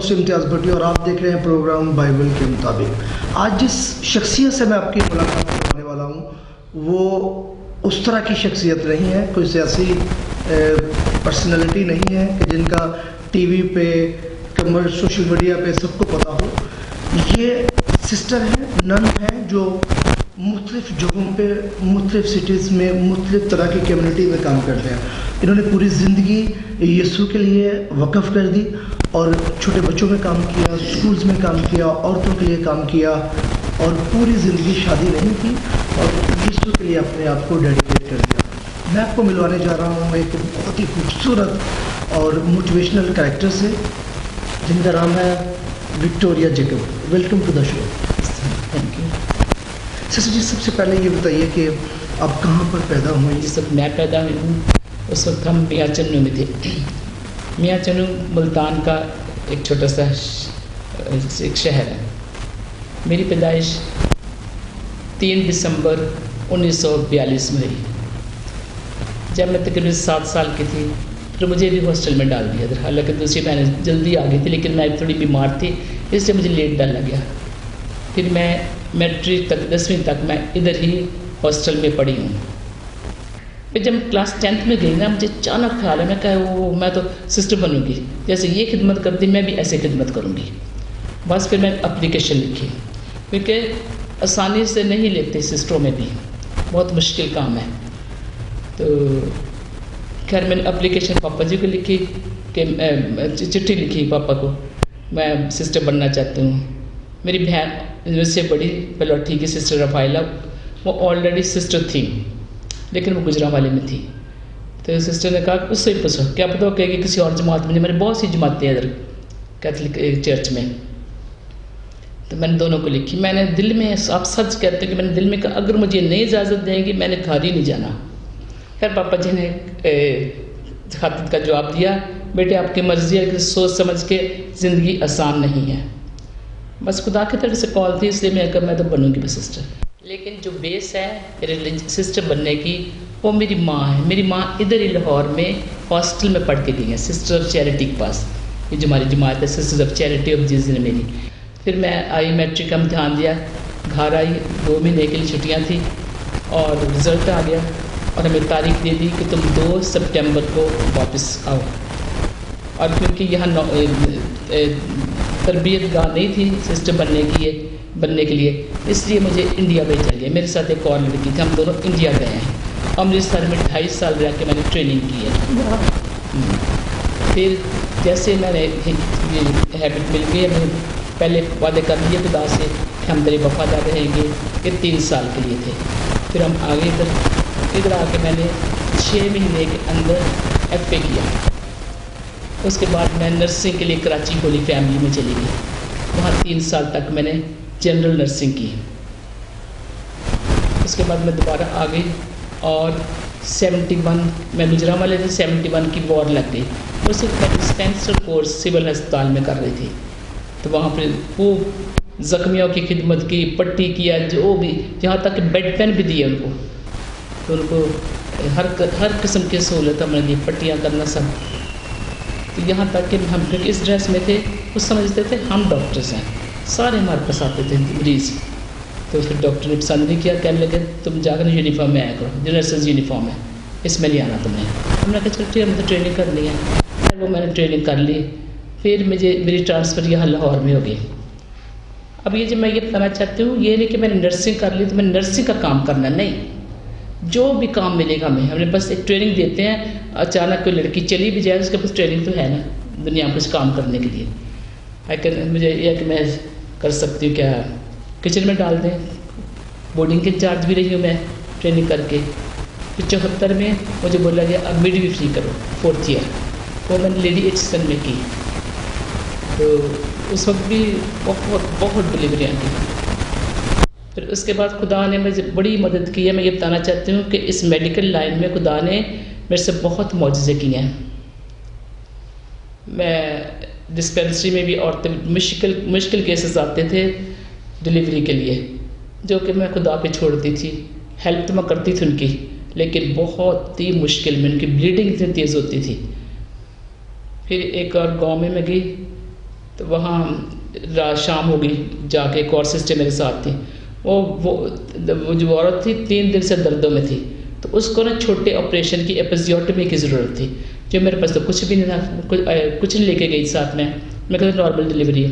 سے امتیاز بھٹی اور آپ دیکھ رہے ہیں پروگرام بائبل کے مطابق۔ آج جس شخصیت سے میں آپ کی ملاقات کروانے والا ہوں وہ اس طرح کی شخصیت نہیں ہے، کوئی سیاسی پرسنالٹی نہیں ہے کہ جن کا ٹی وی پہ سوشل میڈیا پہ سب کو پتہ ہو۔ یہ سسٹر ہیں، نن ہیں، جو مختلف جگہوں پہ مختلف سٹیز میں مختلف طرح کی کمیونٹی میں کام کرتے ہیں۔ انہوں نے پوری زندگی یسوع کے لیے وقف کر دی اور چھوٹے بچوں میں کام کیا، اسکولز میں کام کیا، عورتوں کے لیے کام کیا، اور پوری زندگی شادی نہیں کی اور یسوع کے لیے اپنے آپ کو ڈیڈیکیٹ کر دیا۔ میں آپ کو ملوانے جا رہا ہوں ایک بہت ہی خوبصورت اور موٹیویشنل کریکٹر سے جن کا نام ہے Victoria Jacob. Welcome to the show. Thank you. Sister ji, سب سے پہلے یہ بتائیے کہ آپ کہاں پر پیدا ہوئیں؟ جس وقت میں پیدا ہوئی ہوں اس وقت ہم میاں چنو میں تھے۔ میاں چنو ملتان کا ایک چھوٹا سا ایک شہر ہے۔ میری پیدائش 3 دسمبر 1942 میں ہوئی۔ جب میں تقریباً 7 سال کی تھی پھر مجھے بھی ہاسٹل میں ڈال دیا تھا، حالانکہ دوسری میں جلدی آ گئی تھی لیکن میں تھوڑی بیمار تھی اس لیے مجھے لیٹ ڈالا گیا۔ پھر میں میٹرک تک 10ویں تک میں ادھر ہی ہاسٹل میں پڑھی ہوں۔ پھر جب کلاس 10th میں گئی نا مجھے اچانک خیال ہے میں کہا میں تو سسٹر بنوں گی، جیسے یہ خدمت کرتی میں بھی ایسے خدمت کروں گی۔ بس پھر میں اپلیکیشن لکھی کیونکہ آسانی سے نہیں لیتے سسٹروں میں بھی، بہت مشکل کام ہے۔ تو خیر میں نے اپلیکیشن پاپا جی کو لکھی کہ چٹھی لکھی پاپا کو میں سسٹر بننا چاہتی ہوں۔ میری بہن مجھ سے بڑی پلوٹھی کی سسٹر رفائلہ، وہ آلریڈی سسٹر تھی لیکن وہ گجرانوالے میں تھی۔ تو سسٹر نے کہا کہ اس سے ہی پوچھو، کیا پتہ ہو کہ کسی اور جماعت میں، میرے بہت سی جماعتیں ادھر کیتھولک چرچ میں۔ تو میں نے دونوں کو لکھی۔ میں نے دل میں، آپ سچ کہتے ہیں کہ میں نے دل میں کہا اگر مجھے نہیں اجازت دیں گی میں نے گھر ہی نہیں جانا۔ خیر پاپا جی نے خط کا جواب دیا، بیٹے آپ کی مرضی ہے کہ سوچ سمجھ کے، زندگی آسان نہیں ہے۔ بس خدا کی طرف سے کال تھی اس لیے میں کہا میں تو بنوں گی بس سسٹر۔ لیکن جو بیس ہے میرے سسٹر بننے کی وہ میری ماں ہے۔ میری ماں ادھر ہی لاہور میں ہاسٹل میں پڑھ کے گئی ہیں، سسٹر آف چیریٹی کے پاس، یہ جو ہماری جماعت ہے sister of charity of Jesus نے میری۔ پھر میں آئی، میٹرک کا امتحان دیا، گھر آئی، 2 مہینے کے لیے چھٹیاں تھیں اور رزلٹ آ گیا اور ہمیں تاریخ دے دی کہ تم 2 سپٹمبر کو واپس آؤ۔ اور کیونکہ یہاں تربیت گاہ نہیں تھی سسٹر بننے کے لیے اس لیے مجھے انڈیا بھیجا گیا۔ میرے ساتھ ایک اور لڑکی تھی، ہم دونوں انڈیا گئے ہیں۔ امرتسر میں 2.5 سال رہ کے میں نے ٹریننگ کی ہے۔ پھر جیسے میں نے یہ ہیبٹ مل گئی، میں نے پہلے وعدے کر لیے خدا سے کہ ہم تیرے وفادار رہیں گے، یہ 3 سال کے لیے تھے۔ پھر ہم آگے ادھر آ کے میں نے 6 مہینے کے اندر FA کیا۔ اس کے بعد میں نرسنگ کے لیے کراچی ہولی فیملی میں چلی گئی، وہاں 3 سال تک میں نے جنرل نرسنگ کی۔ اس کے بعد میں دوبارہ آ گئی اور 71 میں گجرانوالے تھے، 71 کی وار لگ گئی، اس وقت میں ڈسپینسر کورس سول ہسپتال میں کر رہی تھی۔ تو وہاں پہ خوب زخمیوں کی خدمت کی، پٹی کیا، جو بھی، یہاں تک کہ بیڈ پین بھی دیے ان کو، تو ان کو ہر قسم کی سہولت ہم نے دی، پٹیاں کرنا سب۔ تو یہاں تک کہ ہم اس ڈریس میں تھے وہ سمجھتے تھے ہم ڈاکٹرز ہیں، سارے ہمارے پاس آتے تھے مریض۔ تو پھر ڈاکٹر نے پسند نہیں کیا، کہنے لگے تم جا کر یونیفارم میں آیا کرو، جو نرسز یونیفارم ہے اس میں نہیں آنا تم نے۔ ہم نے کہا چلو ٹھیک ہے، ہمیں تو ٹریننگ کرنی ہے۔ پھر وہ میں نے ٹریننگ کر لی، پھر میری ٹرانسفر یہاں لاہور میں ہو گئی۔ اب یہ جو میں یہ بتانا چاہتی ہوں یہ نہیں کہ میں نے نرسنگ کر لی تو میں نے نرسنگ کا کام کرنا، نہیں، جو بھی کام ملے گا ہمیں بس ایک ٹریننگ دیتے ہیں۔ اچانک کوئی لڑکی چلی بھی جائے اس کے پاس ٹریننگ تو ہے نا دنیا میں کچھ کام کرنے کے لیے۔ مجھے یہ کہ میں کر سکتی ہوں، کیا کچن میں ڈال دیں، بورڈنگ کے انچارج بھی رہی ہوں میں ٹریننگ کر کے۔ پھر 74 میں مجھے بولا گیا اب مڈ ویفری کرو 4th ایئر، وہ میں نے لیڈی ایچسن میں کی۔ تو اس وقت بھی بہت ڈلیوریاں کی۔ پھر اس کے بعد خدا نے مجھے بڑی مدد کی ہے۔ میں یہ بتانا چاہتی ہوں کہ اس میڈیکل لائن میں خدا نے میرے سے بہت معجزے کیے ہیں۔ میں ڈسپینسری میں بھی عورتیں مشکل کیسز آتے تھے ڈلیوری کے لیے، جو کہ میں خدا پہ چھوڑتی تھی، ہیلپ تو میں کرتی تھی ان کی، لیکن بہت ہی مشکل میں ان کی بلیڈنگ اتنی تیز ہوتی تھی۔ پھر ایک اور گاؤں میں گئی تو وہاں رات شام ہو گئی، جا کے ایک اور سسٹر میرے ساتھ تھی، وہ جو عورت تھی 3 دن سے دردوں میں تھی، تو اس کو نا چھوٹے آپریشن کی ایپیزیوٹمی کی ضرورت تھی، جو میرے پاس تو کچھ بھی نہیں تھا، کچھ نہیں لے کے گئی ساتھ میں کہا نارمل ڈلیوری ہے.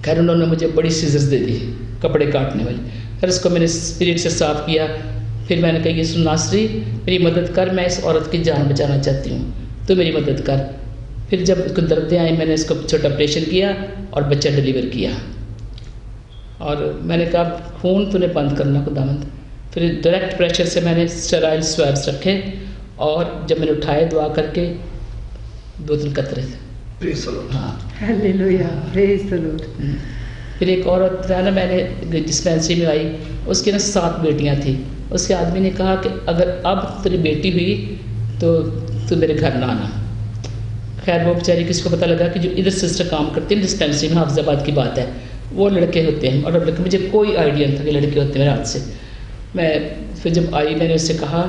خیر انہوں نے مجھے بڑی سیزرز دے دی کپڑے کاٹنے والی. پھر اس کو میں نے اسپرٹ سے صاف کیا. پھر میں نے کہا یہ سن ناصری میری مدد کر، میں اس عورت کی جان بچانا چاہتی ہوں، تو میری مدد کر. پھر جب اس کو دردیں آئیں میں نے اس کو چھوٹا آپریشن کیا اور بچہ ڈلیور کیا. اور میں نے کہا خون تو نے بند کرنا خداوند. پھر ڈائریکٹ پریشر سے میں نے اسٹرائل سویبس رکھے، اور جب میں نے اٹھائے دعا کر کے 2-3 قطرے تھے. ہاں ہلیلویا، پریز دی لارڈ. پھر ایک عورت ہے نا، میں نے ڈسپینسری میں آئی، اس کی نا 7 بیٹیاں تھیں. اس کے آدمی نے کہا کہ اگر اب تیری بیٹی ہوئی تو میرے گھر نہ آنا. خیر وہ بیچاری کسی کو پتہ لگا کہ جو ادھر سسٹر کام کرتی ہیں ڈسپینسری میں، حافظ آباد کی بات ہے، وہ لڑکے ہوتے ہیں. اور مجھے کوئی آئیڈیا نہیں تھا کہ لڑکے ہوتے ہیں میرے ہاتھ سے. میں پھر جب آئی میں نے اس سے کہا،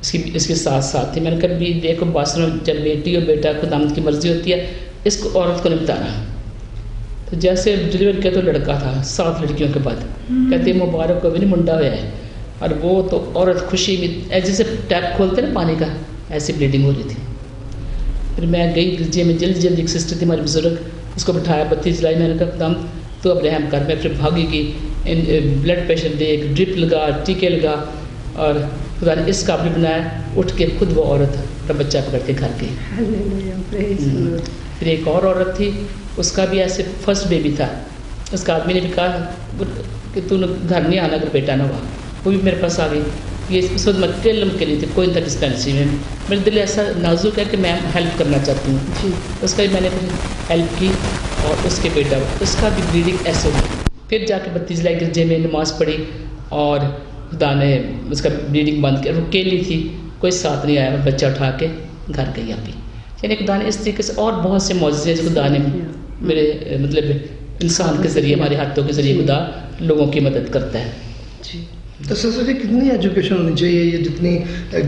اس کے ساتھ تھی، میں نے کہا بھی دیکھو باسروں جب بیٹی اور بیٹا خداوند کی مرضی ہوتی ہے، اس کو عورت کو نہیں بتانا. تو جیسے ڈلیور کیا تو لڑکا تھا 7 لڑکیوں کے بعد. کہتے ہیں مبارک کو بھی نہیں منڈا ہوا ہے. اور وہ تو عورت خوشی میں جیسے ٹیپ کھولتے نا پانی کا، ایسی بلیڈنگ ہو رہی تھی. پھر میں گئی گرجے میں، جلدی ایک سسٹر تھی ہماری بزرگ، اس کو بٹھایا، بتی جلائی. میں نے کہا خداوند تو اب رحم کر. میں پھر بھاگی گئی، بلڈ پریشر دے، ایک ڈرپ لگا، ٹیکے لگا، اور خدا نے اس قابل بنایا. اٹھ کے خود وہ عورت اپنا بچہ پکڑ کے گھر گئی. ہلیلویا، پریز دی لارڈ. پھر ایک اور عورت تھی، اس کا بھی ایسے فرسٹ بیبی تھا. اس کا آدمی نے بھی کہا کہ تو گھر نہیں آنا اگر بیٹا نہ ہوا. وہ بھی میرے پاس آ گئی. یہ اس وقت میں کلم کے لیے تھی، کوئی تھا ڈسپینسری میں. میرے دل ایسا نازک ہے کہ میں ہیلپ کرنا چاہتی ہوں. جی. اس کا بھی میں نے ہیلپ کی، اور اس کے بیٹا اس کا بھی بلیڈنگ ایسے ہوئی. پھر جا کے 32 لائی گرجے میں نماز پڑھی، اور خدا نے اس کا بلیڈنگ بند کیا. وہ اکیلی تھی، کوئی ساتھ نہیں آیا. بچہ اٹھا کے گھر گئی ابھی. یعنی خدا نے اس طریقے سے اور بہت سے معجزے جو خدا نے میرے مطلب انسان کے ذریعے، ہمارے ہاتھوں کے ذریعے خدا لوگوں کی مدد کرتا ہے. جی. تو سسٹر جی کتنی ایجوکیشن ہونی چاہیے؟ یہ جتنی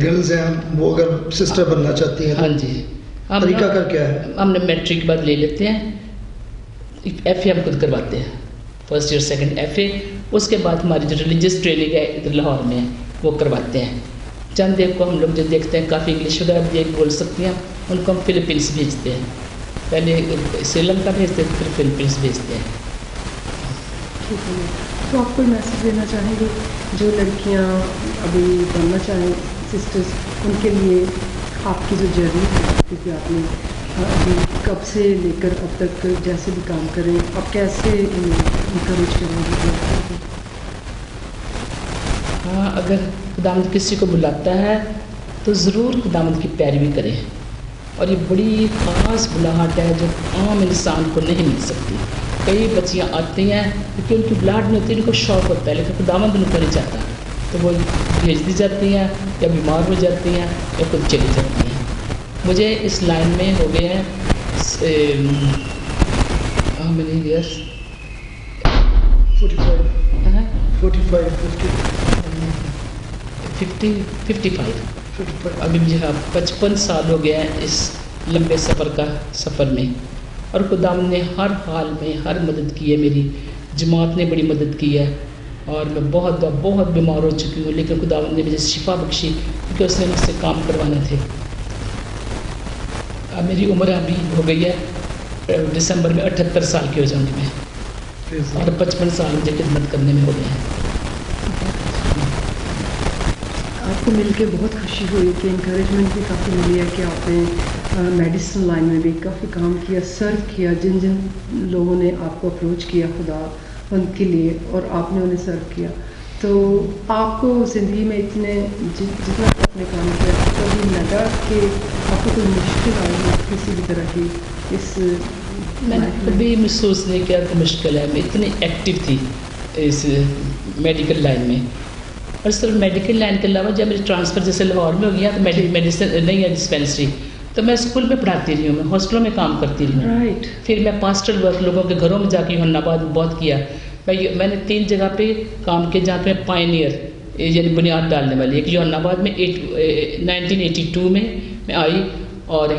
گرلز ہیں وہ اگر سسٹر بننا چاہتی ہیں، ہاں جی، طریقہ کار کیا ہے؟ ہم نے میٹرک کے بعد لے لیتے ہیں، ایف اے ہم خود کرواتے ہیں، first year second F A. اس کے بعد ہماری جو ریلیجیس ٹریننگ ہے ادھر لاہور میں وہ کرواتے ہیں. چند ایک کو ہم لوگ جو دیکھتے ہیں کافی انگلش وغیرہ بھی بول سکتی ہیں، ان کو ہم فلپینس بھیجتے ہیں. پہلے سری لنکا بھیجتے ہیں، پھر فلپینس بھیجتے ہیں. ٹھیک ہے. تو آپ کوئی میسج دینا چاہیں گے جو لڑکیاں ابھی بننا چاہیں سسٹرز، ان کے لیے آپ کی جو جرنی ہے، کیونکہ آپ نے ابھی کب سے لے کر اب تک جیسے بھی کام کریں، آپ کیسے انکریج کریں گے؟ ہاں، اگر خداوند کسی کو بلاتا ہے تو ضرور خداوند کی پیروی کریں. اور یہ بڑی خاص بلاہٹ ہے جو عام انسان کو نہیں مل سکتی. کئی بچیاں آتی ہیں کیونکہ ان کی بلاہٹ نہیں ہوتی، ان کو شوق ہوتا ہے، لیکن خداوند ان کو نہیں چاہتا، تو وہ بھیج دی جاتی ہیں، یا بیمار ہو جاتی ہیں، یا خود چلی جاتی ہیں. مجھے اس لائن میں ہو گئے ہیں 55 ابھی مجھے 55 سال ہو گیا ہے اس لمبے سفر میں. اور خداوند نے ہر حال میں ہر مدد کی ہے. میری جماعت نے بڑی مدد کی ہے، اور میں بہت بیمار ہو چکی ہوں، لیکن خداوند نے مجھے شفا بخشی کیونکہ اس نے مجھ سے کام کروانے تھے. اب میری عمر ابھی ہو گئی ہے، دسمبر میں 78 سال کی ہو جاؤں گی میں، اور 55 سال مجھے خدمت کرنے میں ہو گئے ہیں. آپ کو مل کے بہت خوشی ہوئی کہ انکریجمنٹ بھی کافی ملی ہے کہ آپ نے میڈیسن لائن میں بھی کافی کام کیا، سرو کیا. جن لوگوں نے آپ کو اپروچ کیا خدا ان کے لیے، اور آپ نے انہیں سرو کیا، تو آپ کو زندگی میں اتنے جتنا آپ نے کام کیا کبھی لگا کہ آپ کو کوئی مشکل آئی ہے کسی بھی طرح کی؟ اس میں نے کبھی محسوس نہیں کیا کہ مشکل ہے. میں اتنی ایکٹیو تھی اس میڈیکل لائن میں. اور صرف میڈیکل لائن کے علاوہ جب میری ٹرانسفر جیسے لاہور میں ہو گیا تو میڈیسن نہیں ہے ڈسپینسری، تو میں اسکول میں پڑھاتی رہی ہوں، میں ہاسٹلوں میں کام کرتی رہی ہوں. رائٹ. پھر میں پاسٹل ورک لوگوں کے گھروں میں جا کے یوحنا آباد میں بہت کیا. میں نے 3 جگہ پہ کام کیا جہاں پہ پائنیئر یعنی بنیاد ڈالنے والی. ایک یوحنا آباد میں 1982 میں آئی، اور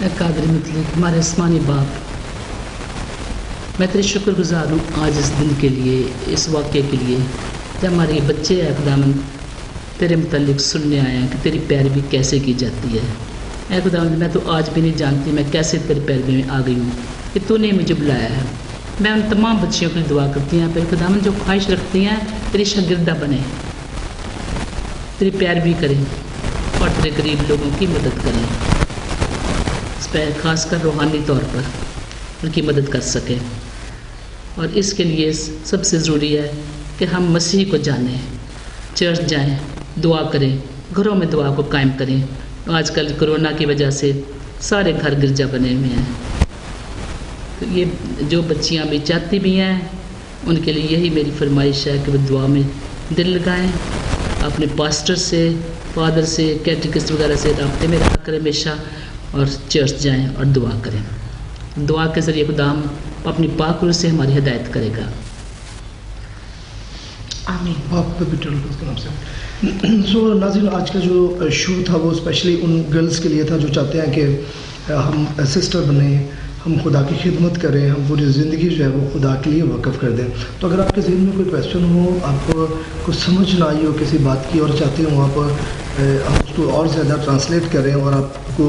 اے قادر مطلق ہمارے آسمانی باپ، میں تیرے شکر گزار ہوں آج اس دن کے لیے، اس واقعے کے لیے جب ہمارے یہ بچے ہیں خداوند تیرے متعلق سننے آئے ہیں کہ تیری پیروی کیسے کی جاتی ہے۔ اے خداوند میں تو آج بھی نہیں جانتی میں کیسے تیری پیروی میں آ گئی ہوں کہ تو نے مجھے بلایا ہے۔ میں ان تمام بچیوں کے لیے دعا کرتی ہیں پھر خداوند جو خواہش رکھتی ہیں تیری شاگردہ بنے، تیری پیروی کریں اور تیرے غریب لوگوں کی مدد کریں، اس پہ خاص کر روحانی طور پر ان کی مدد کر سکیں۔ اور اس کے لیے سب سے ضروری ہے کہ ہم مسیح کو جانیں، چرچ جائیں، دعا کریں، گھروں میں دعا کو قائم کریں۔ آج کل کرونا کی وجہ سے سارے گھر گرجا بنے ہوئے ہیں، تو یہ جو بچیاں بھی چاہتی بھی ہیں ان کے لیے یہی میری فرمائش ہے کہ وہ دعا میں دل لگائیں، اپنے پاسٹر سے، فادر سے، کیٹیکسٹ وغیرہ سے رابطے میں رہا کریں ہمیشہ، اور چرچ جائیں اور دعا کریں۔ دعا کے ذریعے خدا ہم اپنی پاک روح سے ہماری ہدایت کرے گا۔ آمین۔ باپ پہ بھی ٹرل کے نام سے۔ سو ناظرین، آج کا جو شو تھا وہ اسپیشلی ان گرلز کے لیے تھا جو چاہتے ہیں کہ ہم سسٹر بنیں، ہم خدا کی خدمت کریں، ہم پوری زندگی جو ہے وہ خدا کے لیے وقف کر دیں۔ تو اگر آپ کے ذہن میں کوئی کویشچن ہو، آپ کو کچھ سمجھ نہ آئی ہو کسی بات کی اور چاہتے ہیں وہاں پر ہم اس کو اور زیادہ ٹرانسلیٹ کریں اور آپ کو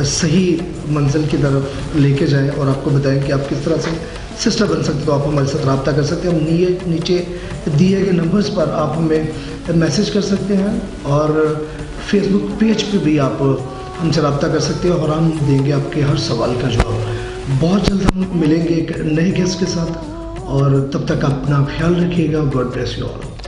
صحیح منزل کی طرف لے کے جائیں اور آپ کو بتائیں کہ آپ کس طرح سے سسٹر بن سکتے تو آپ ہمارے ساتھ رابطہ کر سکتے ہیں۔ ہم نیچے دیے گئے نمبرز پر آپ ہمیں میسج کر سکتے ہیں اور فیس بک پیج پہ بھی آپ ہم سے رابطہ کر سکتے ہیں اور ہم دیں گے آپ کے ہر سوال کا جواب۔ بہت جلد ہم ملیں گے ایک نئے گیسٹ کے ساتھ، اور تب تک اپنا خیال رکھیے گا۔ God bless you all.